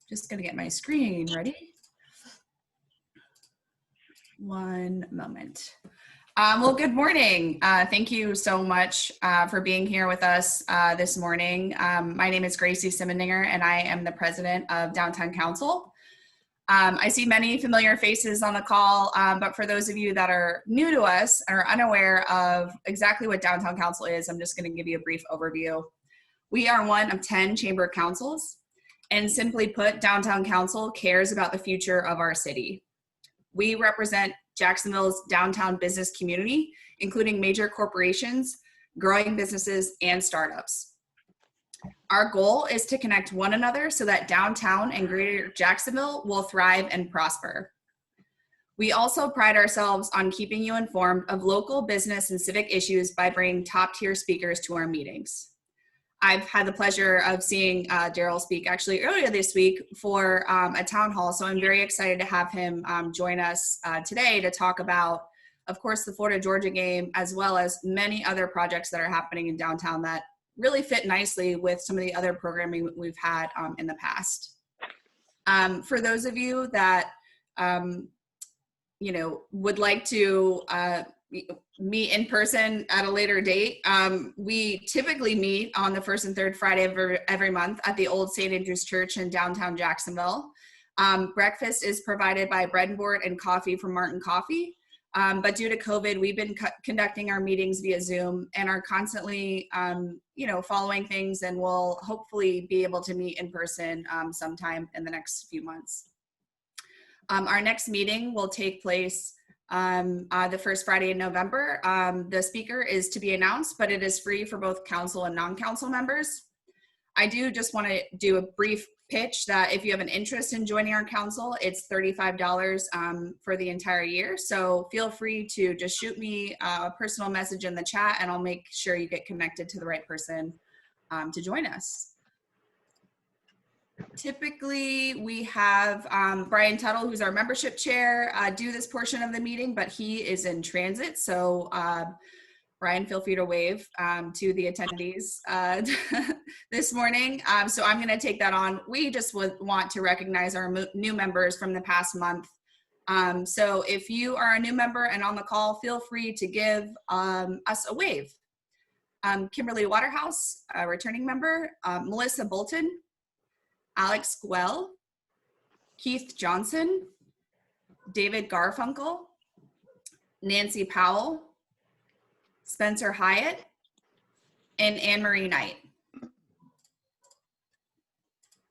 Just gonna get my screen ready. One moment. Well, good morning. Thank you so much for being here with us this morning. My name is Gracie Simmendinger, and I am the president of Downtown Council. I see many familiar faces on the call, but for those of you that are new to us and are unaware of exactly what Downtown Council is, I'm just going to give you a brief overview. We are one of 10 chamber councils, and simply put, Downtown Council cares about the future of our city. We represent Jacksonville's downtown business community, including major corporations, growing businesses, and startups. Our goal is to connect one another so that downtown and greater Jacksonville will thrive and prosper. We also pride ourselves on keeping you informed of local business and civic issues by bringing top-tier speakers to our meetings. I've had the pleasure of seeing Daryl speak actually earlier this week for a town hall, so I'm very excited to have him join us today to talk about, of course, the Florida-Georgia game, as well as many other projects that are happening in downtown that really fit nicely with some of the other programming we've had in the past. For those of you that would like to meet in person at a later date, we typically meet on the first and third Friday of every month at the old St. Andrew's Church in downtown Jacksonville. Breakfast is provided by Bread and Board and coffee from Martin Coffee. But due to COVID, we've been conducting our meetings via Zoom and are constantly, following things, and we'll hopefully be able to meet in person sometime in the next few months. Our next meeting will take place the first Friday in November. The speaker is to be announced, but it is free for both council and non-council members. I do just want to do a brief pitch that if you have an interest in joining our council, it's $35 for the entire year. So feel free to just shoot me a personal message in the chat, and I'll make sure you get connected to the right person to join us. Typically, we have Brian Tuttle, who's our membership chair, do this portion of the meeting, but he is in transit. So Brian, feel free to wave to the attendees this morning. So I'm going to take that on. We just would want to recognize our new members from the past month. So if you are a new member and on the call, feel free to give us a wave. Kimberly Waterhouse, a returning member, Melissa Bolton, Alex Guell, Keith Johnson, David Garfunkel, Nancy Powell, Spencer Hyatt, and Anne-Marie Knight.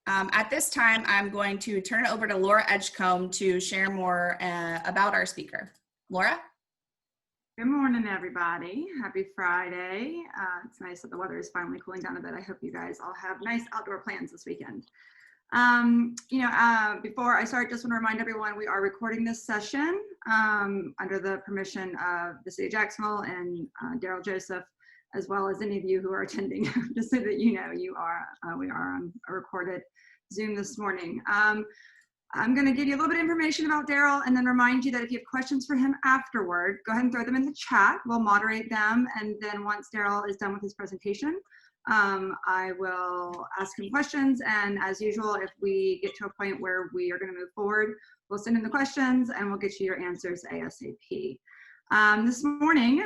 At this time, I'm going to turn it over to Laura Edgecombe to share more about our speaker. Laura? Good morning, everybody. Happy Friday. It's nice that the weather is finally cooling down a bit. I hope you guys all have nice outdoor plans this weekend. Before I start, just want to remind everyone we are recording this session under the permission of the City of Jacksonville and Daryl Joseph, as well as any of you who are attending, just so that you know we are on a recorded Zoom this morning. I'm going to give you a little bit of information about Daryl and then remind you that if you have questions for him afterward, go ahead and throw them in the chat. We'll moderate them, and then once Daryl is done with his presentation, I will ask him questions, and as usual, if we get to a point where we are going to move forward, we'll send in the questions and we'll get you your answers ASAP. This morning,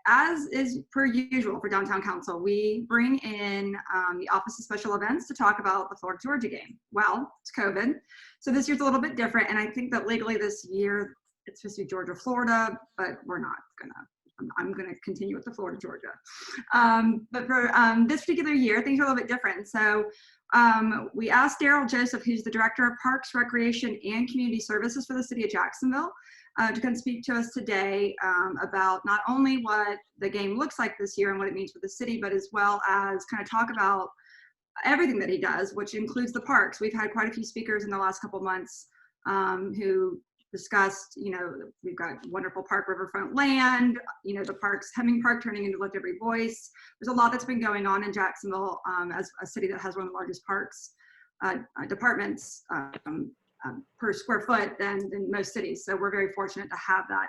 as is per usual for Downtown Council, we bring in the Office of Special Events to talk about the Florida-Georgia game. Well, it's COVID, so this year's a little bit different, and I think that legally this year it's supposed to be Georgia-Florida, but we're not gonna. I'm going to continue with the Florida-Georgia. But for this particular year, things are a little bit different. So we asked Daryl Joseph, who's the Director of Parks, Recreation, and Community Services for the City of Jacksonville, to come speak to us today about not only what the game looks like this year and what it means for the city, but as well as kind of talk about everything that he does, which includes the parks. We've had quite a few speakers in the last couple months who discussed, we've got wonderful park riverfront land, the parks, Hemming Park turning into Lift Every Voice. There's a lot that's been going on in Jacksonville as a city that has one of the largest parks departments per square foot than most cities. So we're very fortunate to have that.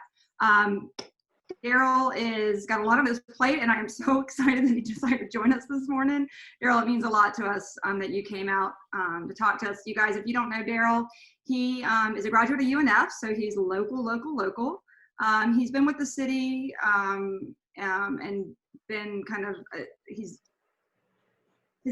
Daryl is got a lot on his plate, and I am so excited that he decided to join us this morning. Daryl, it means a lot to us that you came out to talk to us. You guys, if you don't know Daryl, he is a graduate of UNF, so he's local. He's been with the city and been kind of, his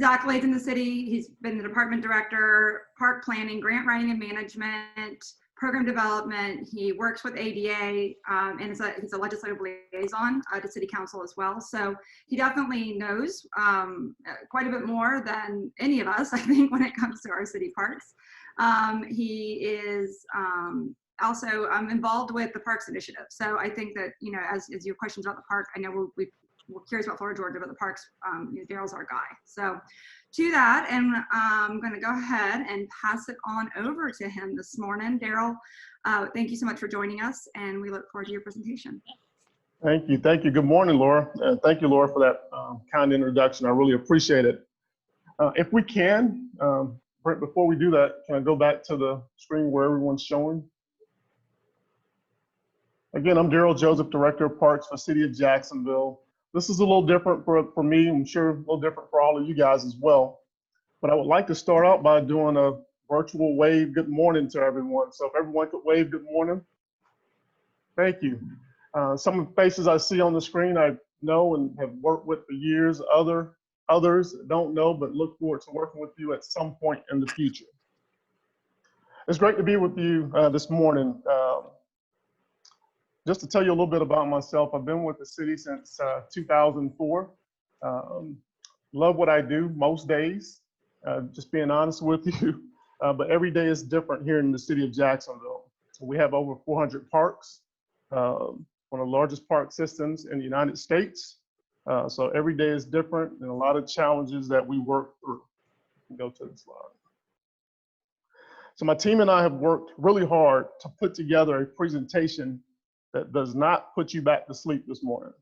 accolades in the city. He's been the department director, park planning, grant writing and management, program development. He works with ADA and he's a legislative liaison to city council as well. So he definitely knows quite a bit more than any of us, I think, when it comes to our city parks. He is also involved with the Parks Initiative. So I think that, you know, as your questions about the park, I know we're curious about Florida Georgia, but the parks, you know, Daryl's our guy. So to that, and I'm going to go ahead and pass it on over to him this morning. Daryl, thank you so much for joining us, and we look forward to your presentation. Thank you. Thank you. Good morning, Laura. Thank you, Laura, for that kind introduction. I really appreciate it. If we can, before we do that, can I go back to the screen where everyone's showing? Again, I'm Daryl Joseph, Director of Parks for City of Jacksonville. This is a little different for me. I'm sure a little different for all of you guys as well. But I would like to start out by doing a virtual wave good morning to everyone. So if everyone could wave good morning. Thank you. Some of the faces I see on the screen I know and have worked with for years. Others don't know, but look forward to working with you at some point in the future. It's great to be with you this morning. Just to tell you a little bit about myself, I've been with the city since 2004. Love what I do most days, just being honest with you. But every day is different here in the city of Jacksonville. So we have over 400 parks, one of the largest park systems in the United States. So every day is different and a lot of challenges that we work through. Go to the slide. So my team and I have worked really hard to put together a presentation that does not put you back to sleep this morning.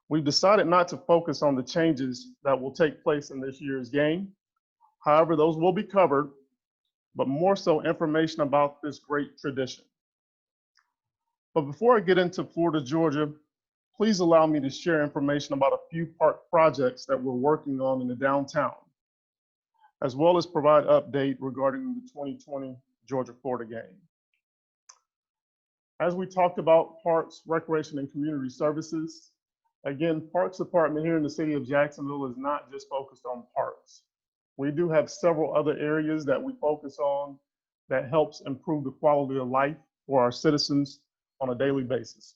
We've decided not to focus on the changes that will take place in this year's game. However, those will be covered, but more so information about this great tradition. But before I get into Florida, Georgia, please allow me to share information about a few park projects that we're working on in the downtown, as well as provide update regarding the 2020 Georgia-Florida game. As we talked about Parks, Recreation, and Community Services, again, Parks Department here in the city of Jacksonville is not just focused on parks. We do have several other areas that we focus on that helps improve the quality of life for our citizens on a daily basis.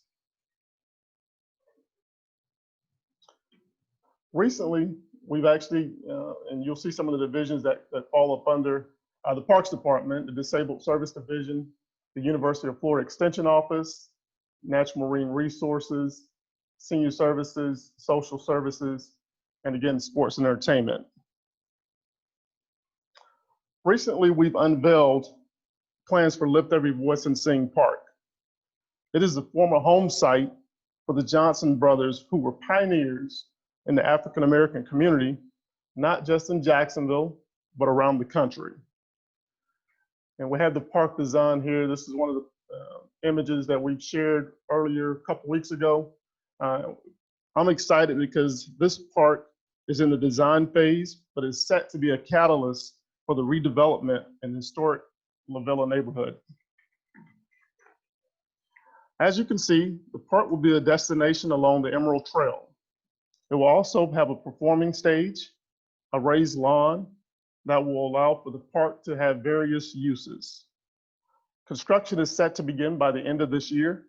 Recently, we've actually, and you'll see some of the divisions that fall up under the Parks Department, the Disabled Service Division, the University of Florida Extension Office, Natural Marine Resources, Senior Services, Social Services, and again, Sports and Entertainment. Recently, we've unveiled plans for Lift Every Voice and Sing Park. It is the former home site for the Johnson brothers, who were pioneers in the African American community, not just in Jacksonville, but around the country. And we have the park design here. This is one of the images that we've shared earlier a couple weeks ago. I'm excited because this park is in the design phase, but is set to be a catalyst for the redevelopment in historic La Villa neighborhood. As you can see, the park will be a destination along the Emerald Trail. It will also have a performing stage, a raised lawn that will allow for the park to have various uses. Construction is set to begin by the end of this year,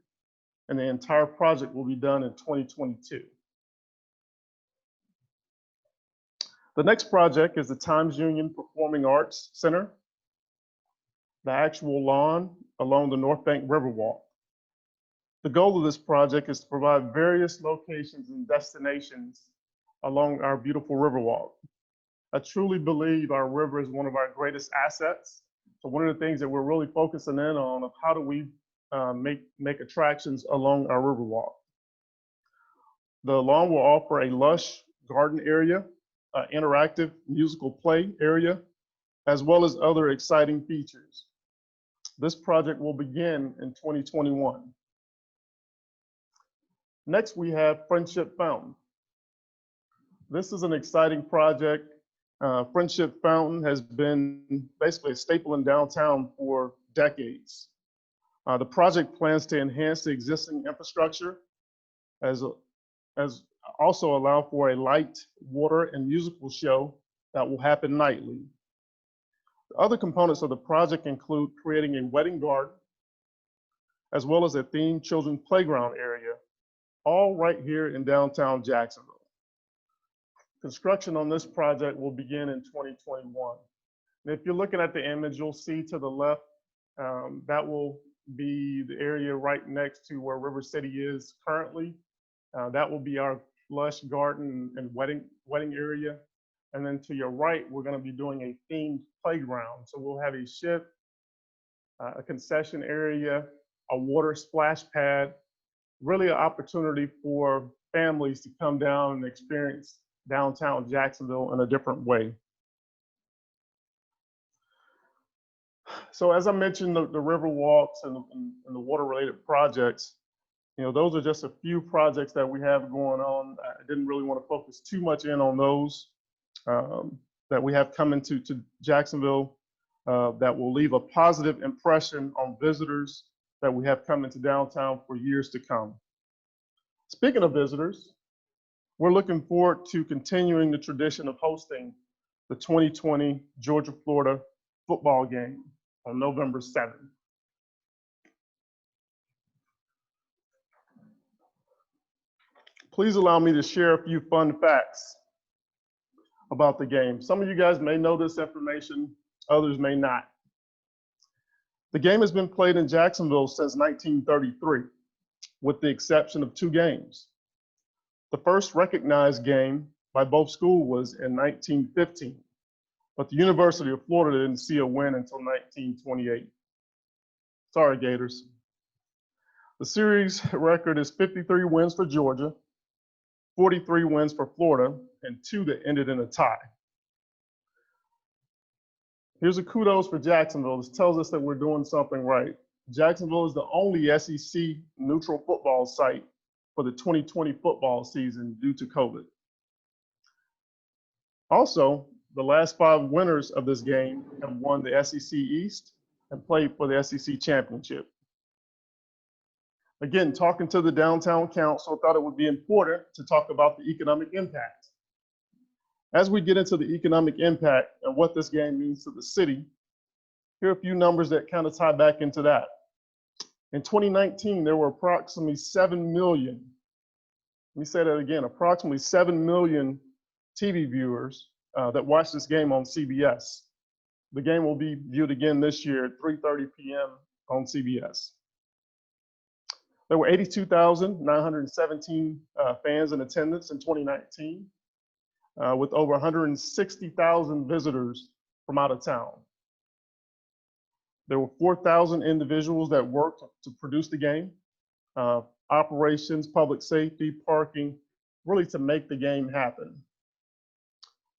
and the entire project will be done in 2022. The next project is the Times Union Performing Arts Center, the actual lawn along the North Bank Riverwalk. The goal of this project is to provide various locations and destinations along our beautiful Riverwalk. I truly believe our river is one of our greatest assets. So one of the things that we're really focusing in on is how do we make attractions along our Riverwalk. The lawn will offer a lush garden area, interactive musical play area, as well as other exciting features. This project will begin in 2021. Next, we have Friendship Fountain. This is an exciting project. Friendship Fountain has been basically a staple in downtown for decades. The project plans to enhance the existing infrastructure as also allow for a light, water, and musical show that will happen nightly. The other components of the project include creating a wedding garden, as well as a themed children's playground area, all right here in downtown Jacksonville. Construction on this project will begin in 2021. And if you're looking at the image, you'll see to the left, that will be the area right next to where River City is currently. That will be our lush garden and wedding area. And then to your right, we're gonna be doing a themed playground. So we'll have a ship, a concession area, a water splash pad, really an opportunity for families to come down and experience downtown Jacksonville in a different way. So as I mentioned, the river walks and the water related projects, those are just a few projects that we have going on. I didn't really want to focus too much in on those that we have coming to Jacksonville that will leave a positive impression on visitors that we have coming to downtown for years to come. Speaking of visitors, we're looking forward to continuing the tradition of hosting the 2020 Georgia-Florida football game on November 7th. Please allow me to share a few fun facts about the game. Some of you guys may know this information, others may not. The game has been played in Jacksonville since 1933, with the exception of 2 games. The first recognized game by both schools was in 1915, but the University of Florida didn't see a win until 1928. Sorry, Gators. The series record is 53 wins for Georgia, 43 wins for Florida, and 2 that ended in a tie. Here's a kudos for Jacksonville. This tells us that we're doing something right. Jacksonville is the only SEC neutral football site for the 2020 football season due to COVID. Also, the last 5 winners of this game have won the SEC East and played for the SEC Championship. Again, talking to the Downtown Council, I thought it would be important to talk about the economic impact. As we get into the economic impact and what this game means to the city, here are a few numbers that kind of tie back into that. In 2019, there were approximately 7 million, let me say that again, approximately 7 million TV viewers that watched this game on CBS. The game will be viewed again this year at 3:30 p.m. on CBS. There were 82,917 fans in attendance in 2019, with over 160,000 visitors from out of town. There were 4,000 individuals that worked to produce the game, operations, public safety, parking, really to make the game happen.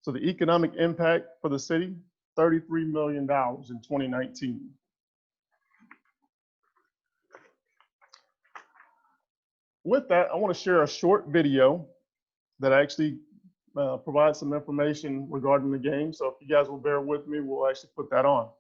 So the economic impact for the city, $33 million in 2019. With that, I want to share a short video that actually provides some information regarding the game. So if you guys will bear with me, we'll actually put that on.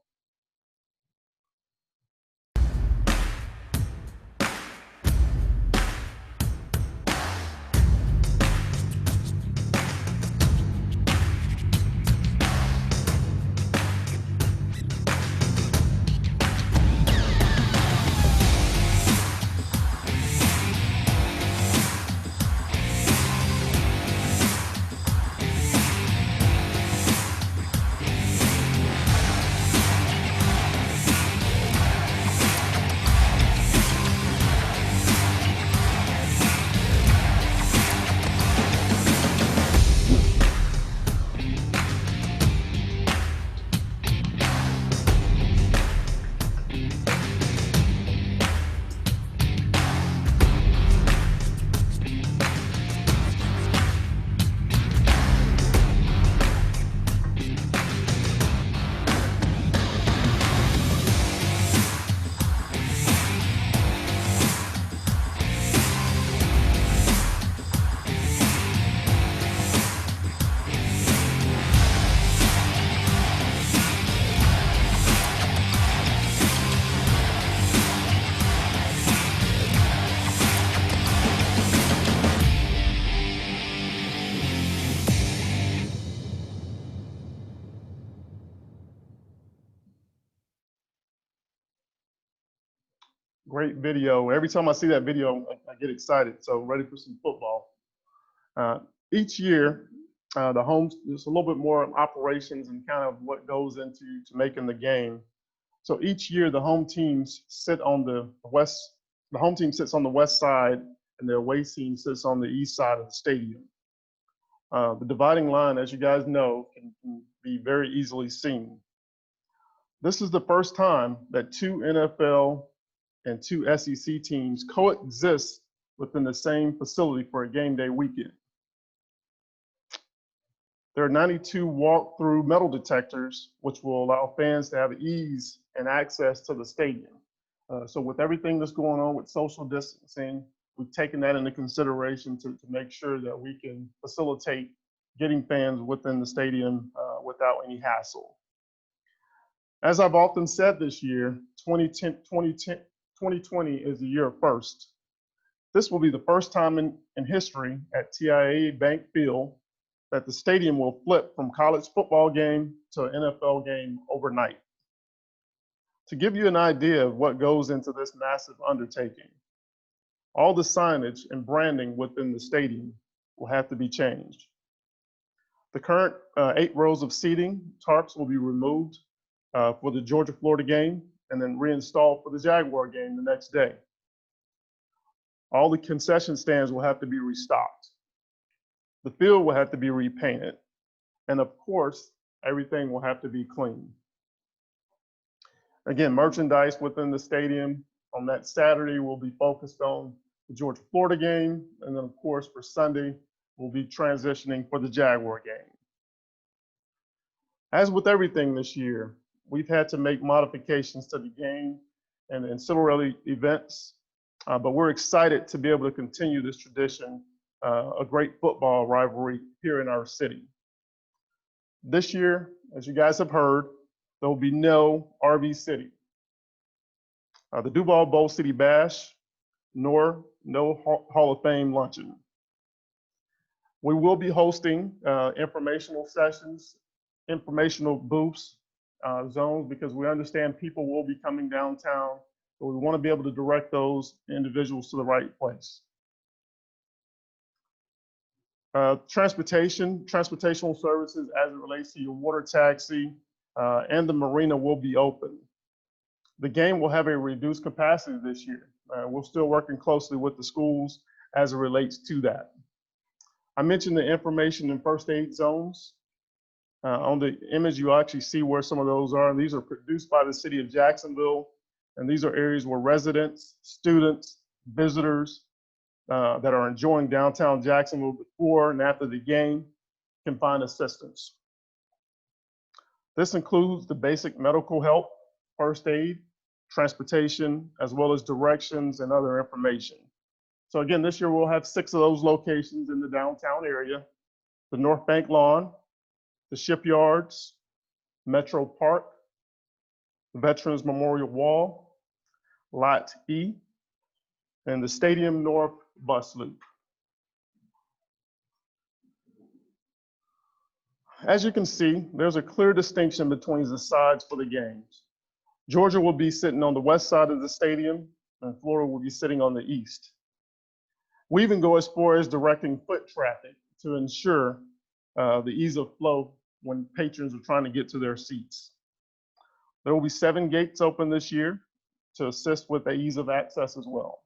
Great video. Every time I see that video, I get excited. So ready for some football. Each year, the homes, there's a little bit more operations and kind of what goes into making the game. So each year, the home teams sit on the west. The home team sits on the west side, and the away team sits on the east side of the stadium. The dividing line, as you guys know, can be very easily seen. This is the first time that two NFL and two SEC teams coexist within the same facility for a game day weekend. There are 92 walk-through metal detectors, which will allow fans to have ease and access to the stadium. So with everything that's going on with social distancing, we've taken that into consideration to make sure that we can facilitate getting fans within the stadium without any hassle. As I've often said this year, 2020 is the year of first. This will be the first time in history at TIAA Bank Field that the stadium will flip from college football game to an NFL game overnight. To give you an idea of what goes into this massive undertaking, all the signage and branding within the stadium will have to be changed. The current 8 rows of seating, tarps, will be removed for the Georgia-Florida game and then reinstalled for the Jaguar game the next day. All the concession stands will have to be restocked. The field will have to be repainted. And of course, everything will have to be clean. Again, merchandise within the stadium on that Saturday will be focused on the Georgia-Florida game. And then of course, for Sunday, we'll be transitioning for the Jaguar game. As with everything this year, we've had to make modifications to the game and ancillary events, but we're excited to be able to continue this tradition, a great football rivalry here in our city. This year, as you guys have heard, there will be no RV City, the Duval Bowl City Bash, nor no Hall of Fame luncheon. We will be hosting informational sessions, informational booths, zones, because we understand people will be coming downtown, but we want to be able to direct those individuals to the right place. Transportational services as it relates to your water taxi and the marina will be open. The game will have a reduced capacity this year. We're still working closely with the schools as it relates to that. I mentioned the information and first aid zones. On the image, you actually see where some of those are. These are produced by the city of Jacksonville, and these are areas where residents, students, visitors that are enjoying downtown Jacksonville before and after the game can find assistance. This includes the basic medical help, first aid, transportation, as well as directions and other information. So again, this year we'll have 6 of those locations in the downtown area: the North Bank Lawn, the Shipyards, Metro Park, the Veterans Memorial Wall, Lot E, and the Stadium North Bus Loop. As you can see, there's a clear distinction between the sides for the games. Georgia will be sitting on the west side of the stadium, and Florida will be sitting on the east. We even go as far as directing foot traffic to ensure the ease of flow when patrons are trying to get to their seats. There will be 7 gates open this year to assist with the ease of access as well.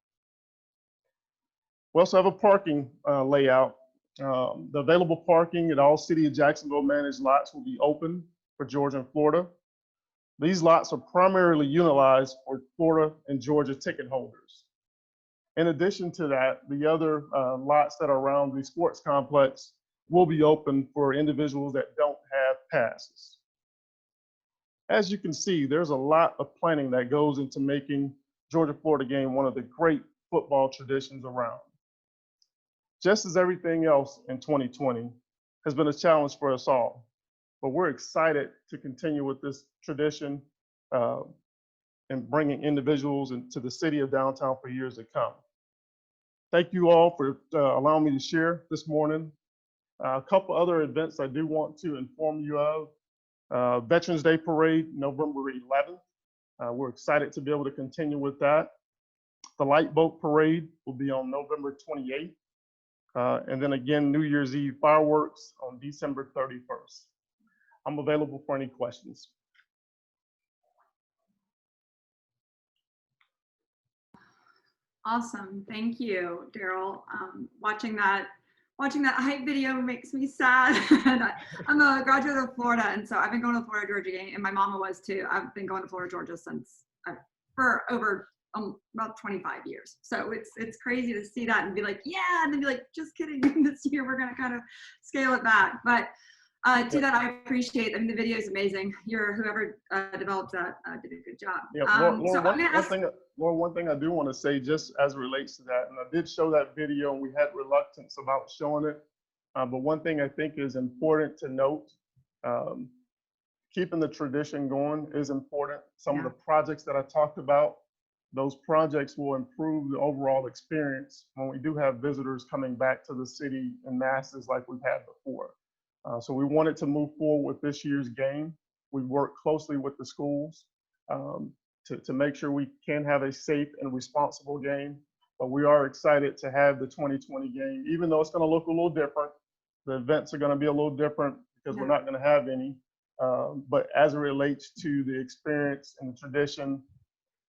We also have a parking layout. The available parking at all City of Jacksonville managed lots will be open for Georgia and Florida. These lots are primarily utilized for Florida and Georgia ticket holders. In addition to that, the other lots that are around the sports complex will be open for individuals that don't have passes. As you can see, there's a lot of planning that goes into making Georgia-Florida game one of the great football traditions around. Just as everything else in 2020 has been a challenge for us all, but we're excited to continue with this tradition and bringing individuals into the city of downtown for years to come. Thank you all for allowing me to share this morning. A couple other events I do want to inform you of. Veterans Day Parade, November 11th. We're excited to be able to continue with that. The Light Boat Parade will be on November 28th. And then again, New Year's Eve fireworks on December 31st. I'm available for any questions. Awesome. Thank you, Daryl. Watching that hype video makes me sad. I'm a graduate of Florida, and so I've been going to the Florida Georgia game, and my mama was too. I've been going to Florida Georgia since for over about 25 years. So it's crazy to see that and be like, yeah, and then be like, just kidding. This year we're gonna kind of scale it back. But to that, I appreciate. I mean, the video is amazing. Whoever developed that did a good job. Yeah, So I'm gonna ask. One thing I do want to say, just as it relates to that, and I did show that video, and we had reluctance about showing it. But one thing I think is important to note, keeping the tradition going is important. Some of the projects that I talked about, those projects will improve the overall experience when we do have visitors coming back to the city in masses like we've had before. So we wanted to move forward with this year's game. We worked closely with the schools to make sure we can have a safe and responsible game. But we are excited to have the 2020 game, even though it's going to look a little different. The events are going to be a little different because we're not going to have any. But as it relates to the experience and the tradition,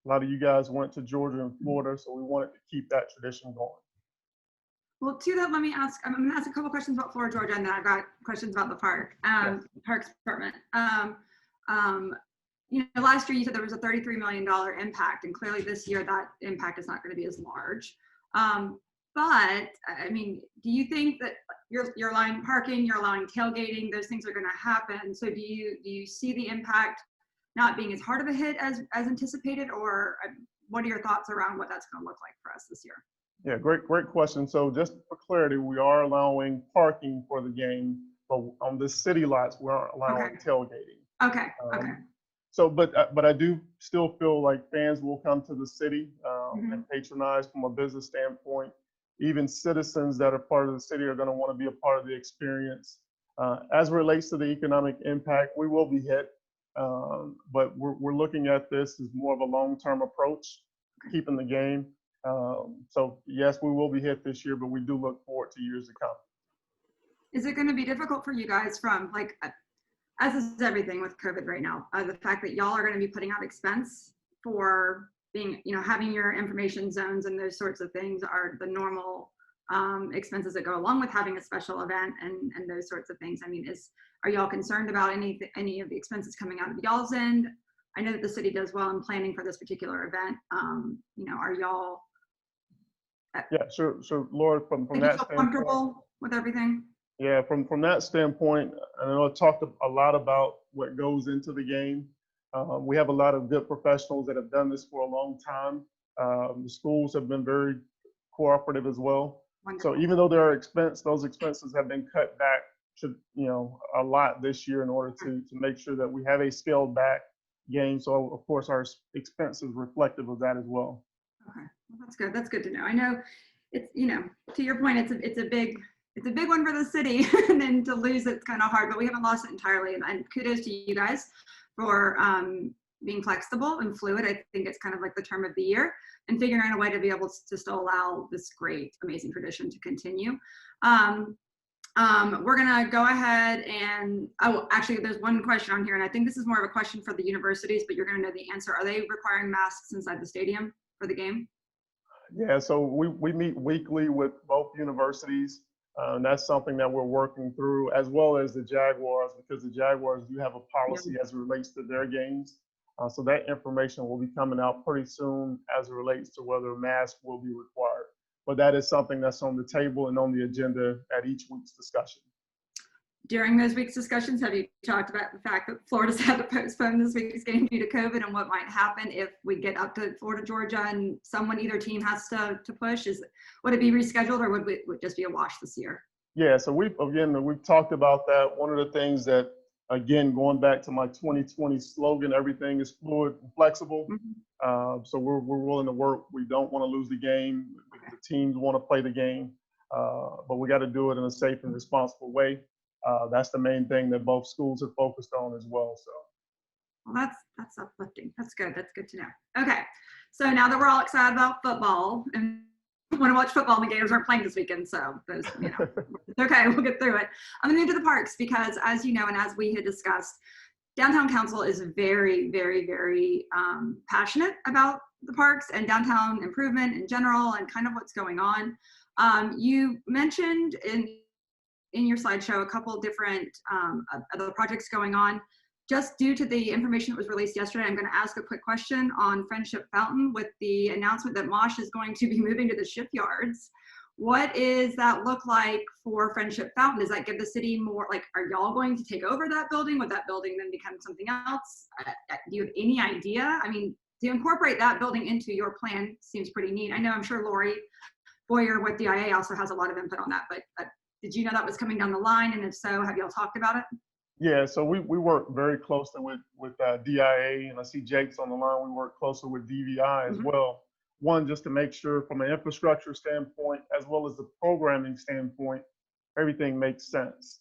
a lot of you guys went to Georgia and Florida, so we wanted to keep that tradition going. Well, to that, let me ask. I'm going to ask a couple questions about Florida, Georgia, and then I've got questions about the park, Parks Department. Last year you said there was a $33 million impact, and clearly this year that impact is not going to be as large. But I mean, do you think that you're allowing parking, you're allowing tailgating, those things are going to happen? So do you see the impact not being as hard of a hit as anticipated, or what are your thoughts around what that's going to look like for us this year? Yeah, great question. So just for clarity, we are allowing parking for the game, but on the city lots, we aren't allowing tailgating. Okay. So, but I do still feel like fans will come to the city and patronize from a business standpoint. Even citizens that are part of the city are going to want to be a part of the experience. As it relates to the economic impact, we will be hit, but we're looking at this as more of a long-term approach, keeping the game. So yes, we will be hit this year, but we do look forward to years to come. Is it going to be difficult for you guys from like, as is everything with COVID right now, the fact that y'all are going to be putting out expense for being, having your information zones and those sorts of things are the normal expenses that go along with having a special event and those sorts of things. I mean, are y'all concerned about any of the expenses coming out of y'all's end? I know that the city does well in planning for this particular event. Are y'all? Yeah, sure. So Laura, from that standpoint, comfortable with everything? Yeah, from that standpoint, I know I talked a lot about what goes into the game. We have a lot of good professionals that have done this for a long time. The schools have been very cooperative as well. Wonderful. So even though there are those expenses have been cut back to a lot this year in order to make sure that we have a scaled back game. So of course our expense is reflective of that as well. Okay, well, that's good. That's good to know. I know it's to your point, it's a big one for the city, and then to lose it's kind of hard, but we haven't lost it entirely. And kudos to you guys for being flexible and fluid. I think it's kind of like the term of the year, and figuring out a way to be able to still allow this great, amazing tradition to continue. We're gonna go ahead and, actually there's one question on here, and I think this is more of a question for the universities, but you're gonna know the answer. Are they requiring masks inside the stadium for the game? Yeah, so we meet weekly with both universities. And that's something that we're working through, as well as the Jaguars, because the Jaguars do have a policy as it relates to their games. So that information will be coming out pretty soon as it relates to whether masks will be required. But that is something that's on the table and on the agenda at each week's discussion. During those week's discussions, have you talked about the fact that Florida's had to postpone this week's game due to COVID, and what might happen if we get up to Florida, Georgia, and either team has to push? Would it be rescheduled, or would it just be a wash this year? Yeah, so we've talked about that. One of the things that, again, going back to my 2020 slogan, everything is fluid and flexible. So we're willing to work. We don't want to lose the game. The teams want to play the game, but we got to do it in a safe and responsible way. That's the main thing that both schools are focused on as well. So Well, that's uplifting. That's good. That's good to know. Okay, so now that we're all excited about football and want to watch football, and the Gators aren't playing this weekend, so those, it's okay. We'll get through it. I'm gonna move to the parks because, as you know, and as we had discussed, Downtown Council is very, very, very passionate about the parks and downtown improvement in general and kind of what's going on. You mentioned in your slideshow a couple different other projects going on. Just due to the information that was released yesterday, I'm going to ask a quick question on Friendship Fountain with the announcement that Mosh is going to be moving to the shipyards. What does that look like for Friendship Fountain? Does that give the city more, like, are y'all going to take over that building? Would that building then become something else? Do you have any idea? I mean, to incorporate that building into your plan seems pretty neat. I know, I'm sure Lori Boyer with DIA also has a lot of input on that, but did you know that was coming down the line? And if so, have y'all talked about it? Yeah, so we work very closely with DIA, and I see JAX on the line. We work closely with DVI as well. One, just to make sure from an infrastructure standpoint, as well as the programming standpoint, everything makes sense.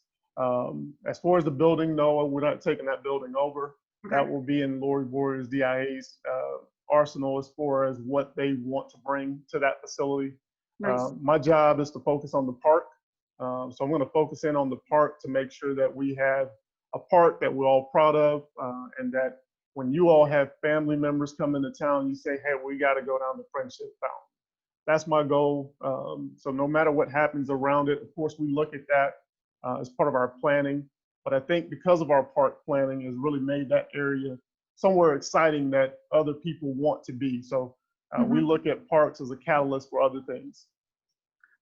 As far as the building, no, we're not taking that building over. Okay. That will be in Lori Boyer's DIA's arsenal as far as what they want to bring to that facility. Nice. My job is to focus on the park. So I'm going to focus in on the park to make sure that we have a park that we're all proud of, and that when you all have family members come into town, you say, hey, we got to go down to Friendship Fountain. That's my goal. So no matter what happens around it, of course, we look at that as part of our planning. But I think because of our park planning has really made that area somewhere exciting that other people want to be. So we look at parks as a catalyst for other things.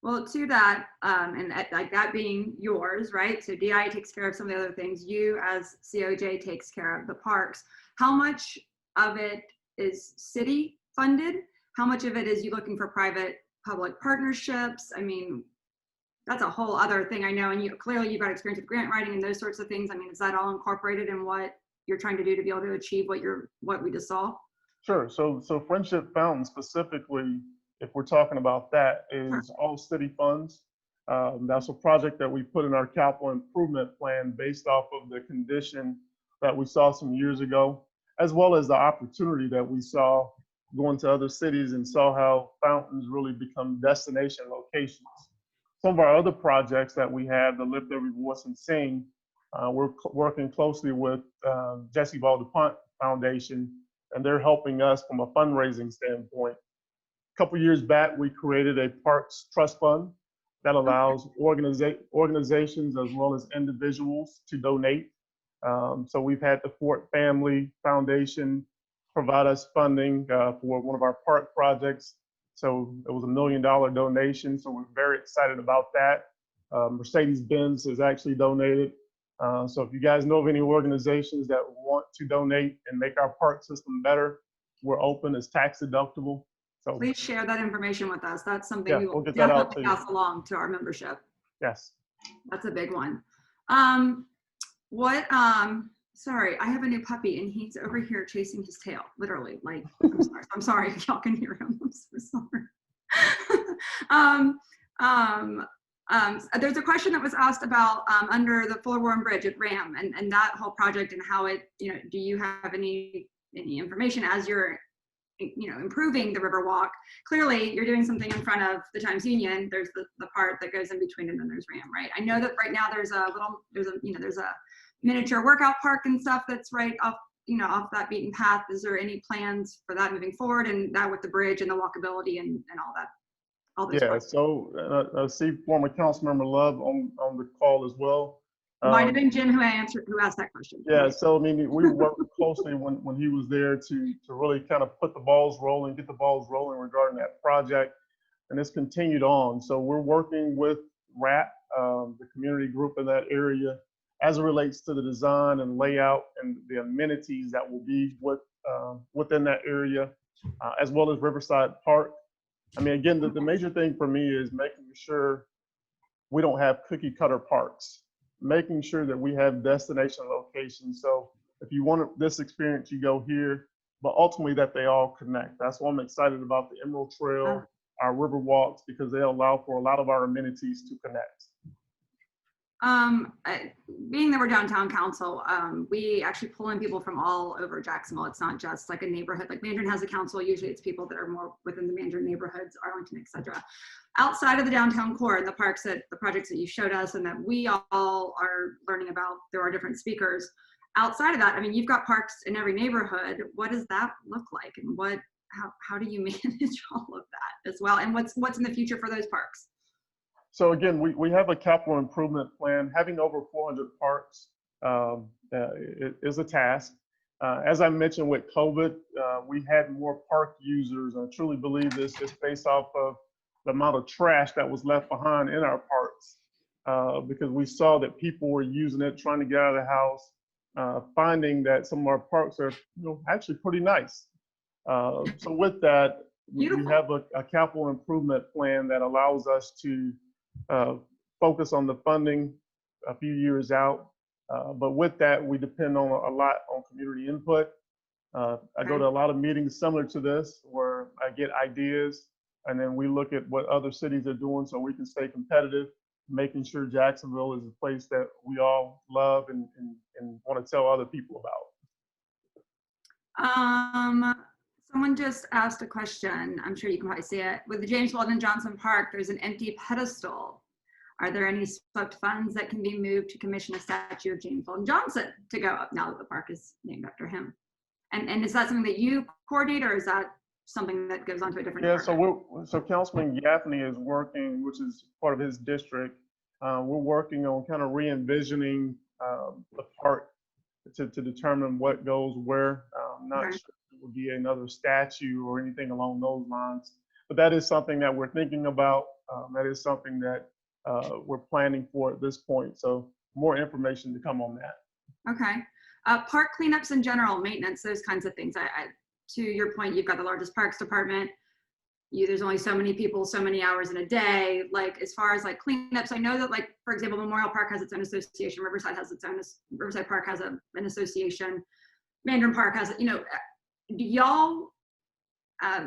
Well, to that, and like that being yours, right? So DI takes care of some of the other things. You as COJ takes care of the parks. How much of it is city funded? How much of it is you looking for private public partnerships? I mean, that's a whole other thing I know. And clearly you've got experience with grant writing and those sorts of things. I mean, is that all incorporated in what you're trying to do to be able to achieve what we just saw? Sure. So Friendship Fountain specifically, if we're talking about that, is all city funds. That's a project that we put in our capital improvement plan based off of the condition that we saw some years ago, as well as the opportunity that we saw going to other cities and saw how fountains really become destination locations. Some of our other projects that we have, the Lift Every Voice and Sing, we're working closely with Jesse Ball DuPont Foundation, and they're helping us from a fundraising standpoint. A couple years back, we created a Parks Trust Fund that allows organizations as well as individuals to donate. So we've had the Fort Family Foundation provide us funding for one of our park projects. So it was $1 million donation. So we're very excited about that. Mercedes-Benz has actually donated. So if you guys know of any organizations that want to donate and make our park system better, we're open. It's tax deductible. So please share that information with us. That's something we will we'll get that out definitely pass along to our membership. Yes. That's a big one. Sorry, I have a new puppy and he's over here chasing his tail, literally. Like, I'm sorry if y'all can hear him. I'm so sorry. There's a question that was asked about under the Fuller Warren Bridge at RAM and that whole project and how it, do you have any information as you're improving the Riverwalk? Clearly you're doing something in front of the Times Union. There's the part that goes in between and then there's RAM, right? I know that right now there's a miniature workout park and stuff that's right off that beaten path. Is there any plans for that moving forward, and that with the bridge and the walkability and all that? So I see former Councilmember Love on the call as well. Might have been Jim who asked that question. Yeah, so I mean, we worked closely when he was there to really kind of put the balls rolling, get the balls rolling regarding that project, and it's continued on. So we're working with RAP, the community group in that area, as it relates to the design and layout and the amenities that will be within that area, as well as Riverside Park. I mean, again, the major thing for me is making sure we don't have cookie cutter parks, making sure that we have destination locations. So if you want this experience, you go here, but ultimately that they all connect. That's why I'm excited about the Emerald Trail, our river walks, because they allow for a lot of our amenities to connect. Being that we're downtown council, we actually pull in people from all over Jacksonville. It's not just like a neighborhood. Like Mandarin has a council. Usually it's people that are more within the Mandarin neighborhoods, Arlington, et cetera. Outside of the downtown core and the parks the projects that you showed us and that we all are learning about through our different speakers. Outside of that, I mean, you've got parks in every neighborhood. What does that look like? And how do you manage all of that as well? And what's in the future for those parks? So again, we have a capital improvement plan. Having over 400 parks is a task. As I mentioned with COVID, we had more park users. I truly believe this is based off of the amount of trash that was left behind in our parks because we saw that people were using it, trying to get out of the house, finding that some of our parks are actually pretty nice. So with that, we have a capital improvement plan that allows us to focus on the funding a few years out. But with that, we depend on a lot on community input. I go to a lot of meetings similar to this where I get ideas and then we look at what other cities are doing so we can stay competitive, making sure Jacksonville is a place that we all love and want to tell other people about. Someone just asked a question. I'm sure you can probably see it. With the James Weldon Johnson Park, there's an empty pedestal. Are there any swept funds that can be moved to commission a statue of James Weldon Johnson to go up now that the park is named after him? And is that something that you coordinate, or is that something that goes on to a different department? So Councilman Gaffney is working, which is part of his district. We're working on kind of re-envisioning the park to determine what goes where. Not sure it would be another statue or anything along those lines, but that is something that we're thinking about. That is something that we're planning for at this point. So more information to come on that. Okay. Park cleanups in general, maintenance, those kinds of things. To your point, you've got the largest parks department. There's only so many people, so many hours in a day. Like as far as like cleanups, I know that like, for example, Memorial Park has its own association. Riverside has its own, Riverside Park has an association. Mandarin Park has, do y'all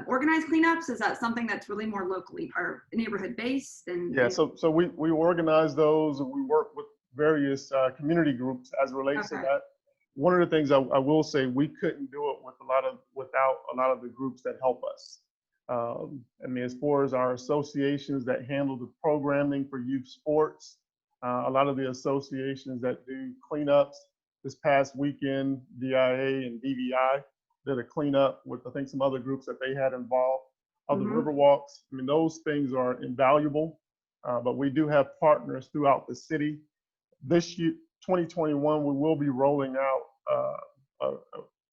organize cleanups? Is that something that's really more locally or neighborhood based? And yeah, so we organize those and we work with various community groups as it relates to that. One of the things I will say, we couldn't do it without a lot of the groups that help us. I mean, as far as our associations that handle the programming for youth sports, a lot of the associations that do cleanups. This past weekend, DIA and DVI did a cleanup with, I think, some other groups that they had involved. Of the river walks, I mean, those things are invaluable, but we do have partners throughout the city. This year, 2021, we will be rolling out a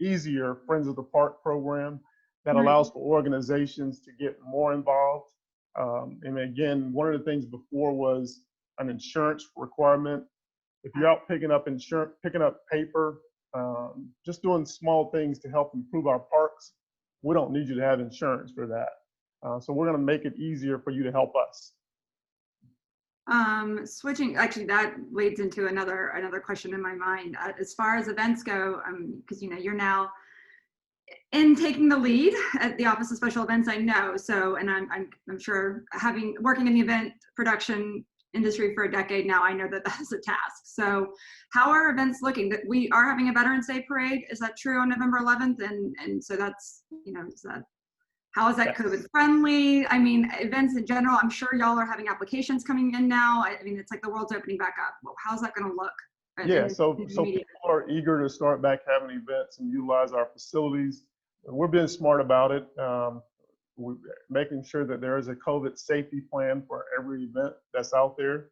easier Friends of the Park program that allows for organizations to get more involved. And again, one of the things before was an insurance requirement. If you're out picking up insurance, picking up paper, just doing small things to help improve our parks, we don't need you to have insurance for that. So we're going to make it easier for you to help us. Switching, actually, that leads into another question in my mind. As far as events go, because you're now in taking the lead at the Office of Special Events, I know. So, and I'm sure working in the event production industry for a decade now, I know that that's a task. So how are events looking? That we are having a Veterans Day parade. Is that true on November 11th? And so that's, how is that COVID friendly? I mean, events in general, I'm sure y'all are having applications coming in now. I mean, it's like the world's opening back up. Well, how's that going to look? Yeah, so people are eager to start back having events and utilize our facilities. We're being smart about it. We're making sure that there is a COVID safety plan for every event that's out there,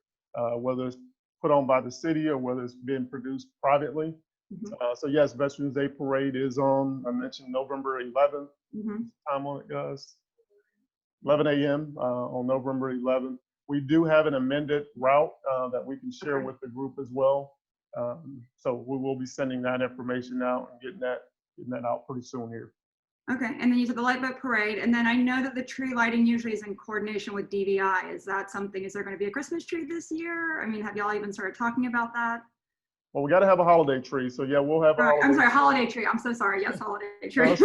whether it's put on by the city or whether it's being produced privately. So yes, Veterans Day Parade is on, I mentioned November 11th, time on it goes, 11 a.m. On November 11th. We do have an amended route that we can share with the group as well. So we will be sending that information out and getting that out pretty soon here. Okay, and then you said the light boat parade, and then I know that the tree lighting usually is in coordination with DVI. Is there going to be a Christmas tree this year? I mean, have y'all even started talking about that? Well, we got to have a holiday tree, so yeah, we'll have a holiday. I'm sorry, holiday tree. I'm so sorry. Yes, holiday tree.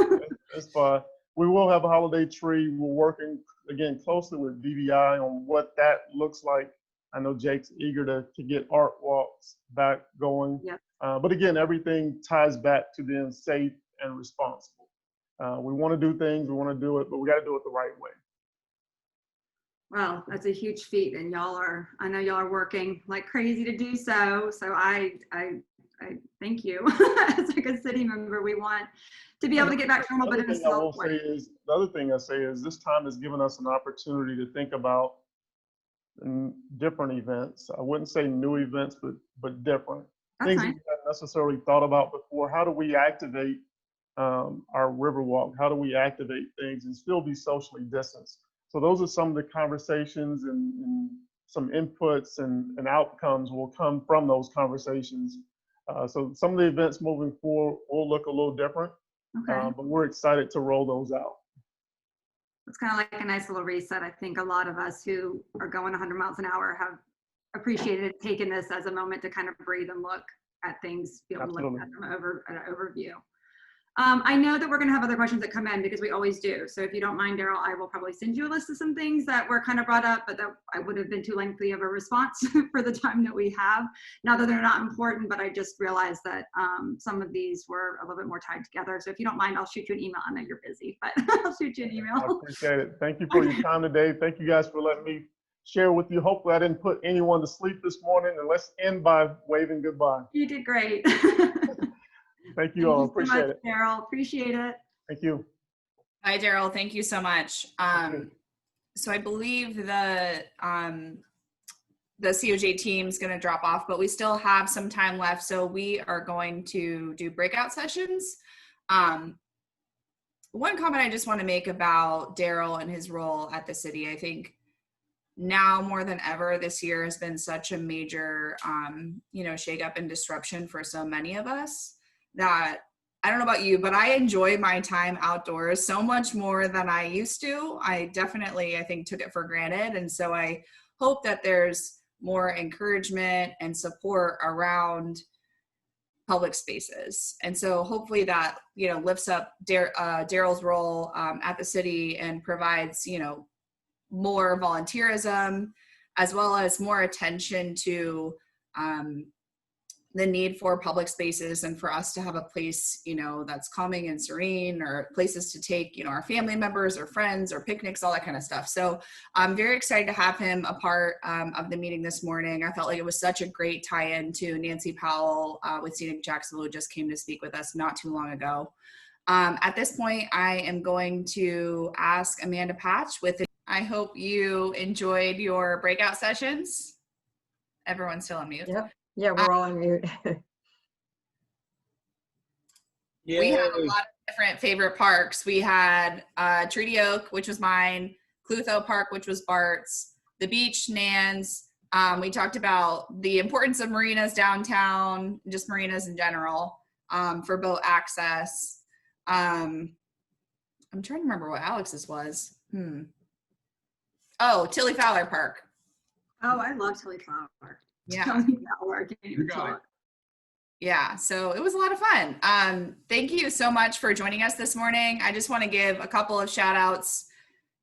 That's fine. We will have a holiday tree. We're working again closely with DVI on what that looks like. I know Jake's eager to get art walks back going. Yep. But again, everything ties back to being safe and responsible. We want to do things, we want to do it, but we got to do it the right way. Well, that's a huge feat, and I know y'all are working like crazy to do so. So I thank you. As like a city member, we want to be able to get back to normal, but in a slow way. The other thing I say is this time has given us an opportunity to think about different events. I wouldn't say new events, but different. That's Things fine. we hadn't necessarily thought about before. How do we activate our river walk? How do we activate things and still be socially distanced? So those are some of the conversations and some inputs and outcomes will come from those conversations. So some of the events moving forward will look a little different, Okay. but we're excited to roll those out. It's kind of like a nice little reset. I think a lot of us who are going 100 miles an hour have appreciated taking this as a moment to kind of breathe and look at things, be able to look at them at an overview. I know that we're going to have other questions that come in because we always do. So if you don't mind, Daryl, I will probably send you a list of some things that were kind of brought up, but that I would have been too lengthy of a response for the time that we have. Not that they're not important, but I just realized that some of these were a little bit more tied together. So if you don't mind, I'll shoot you an email. I know you're busy, but I'll shoot you an email. I appreciate it. Thank you for your time today. Thank you guys for letting me share with you. Hopefully I didn't put anyone to sleep this morning, and let's end by waving goodbye. You did great. Thank you all. Appreciate it. Daryl. Appreciate it. Thank you. Hi, Daryl. Thank you so much. So I believe the COJ team's going to drop off, but we still have some time left. So we are going to do breakout sessions. One comment I just want to make about Daryl and his role at the city. I think now more than ever, this year has been such a major, shakeup and disruption for so many of us that I don't know about you, but I enjoy my time outdoors so much more than I used to. I think took it for granted. And so I hope that there's more encouragement and support around public spaces. And so hopefully that, lifts up Daryl's role at the city and provides, more volunteerism, as well as more attention to the need for public spaces and for us to have a place, that's calming and serene, or places to take, our family members or friends or picnics, all that kind of stuff. So I'm very excited to have him a part of the meeting this morning. I felt like it was such a great tie-in to Nancy Powell with Scenic Jacksonville, who just came to speak with us not too long ago. At this point, I am going to ask Amanda Patch I hope you enjoyed your breakout sessions. Everyone's still on mute. Yep. Yeah, we're all on mute. We had a lot of different favorite parks. We had Treaty Oak, which was mine, Clutho Park, which was Bart's, the beach, Nan's. We talked about the importance of marinas downtown, just marinas in general, for boat access. I'm trying to remember what Alex's was. Oh, Tilly Fowler Park. Oh, I love Tilly Fowler. Yeah. Tilly Fowler. Can't even talk. Yeah, so it was a lot of fun. Thank you so much for joining us this morning. I just want to give a couple of shout outs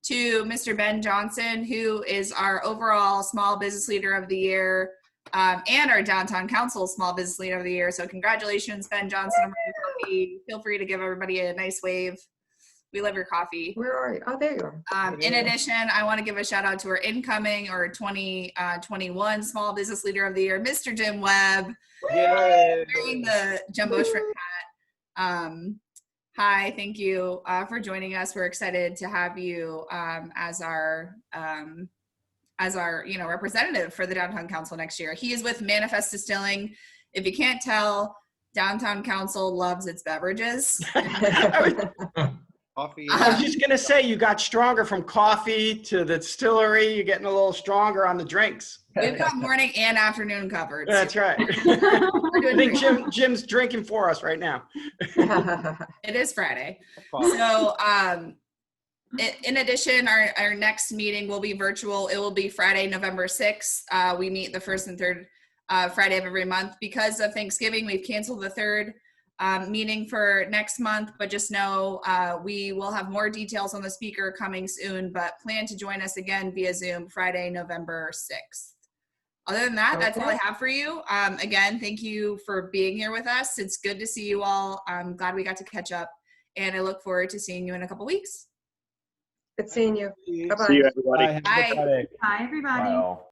to Mr. Ben Johnson, who is our overall Small Business Leader of the Year and our Downtown Council Small Business Leader of the Year. So congratulations, Ben Johnson. Feel free to give everybody a nice wave. We love your coffee. Where are you? Oh, there you are. In addition, I want to give a shout out to our incoming or 2021 Small Business Leader of the Year, Mr. Jim Webb, wearing the jumbo shrimp hat. Hi, thank you for joining us. We're excited to have you as our representative for the Downtown Council next year. He is with Manifest Distilling. If you can't tell, Downtown Council loves its beverages. Coffee. I was just gonna say, you got stronger from coffee to the distillery. You're getting a little stronger on the drinks. We've got morning and afternoon covered. That's right. I think Jim's drinking for us right now. It is Friday. So in addition, our next meeting will be virtual. It will be Friday, November 6th. We meet the first and third Friday of every month. Because of Thanksgiving, we've canceled the third meeting for next month, but just know we will have more details on the speaker coming soon, but plan to join us again via Zoom Friday, November 6th. Other than that, that's all I Okay. have for you. Again, thank you for being here with us. It's good to see you all. I'm glad we got to catch up, and I look forward to seeing you in a couple weeks. Good seeing you. See Bye-bye. you, everybody. Bye. Happy Bye. Friday. Bye, everybody. Wow.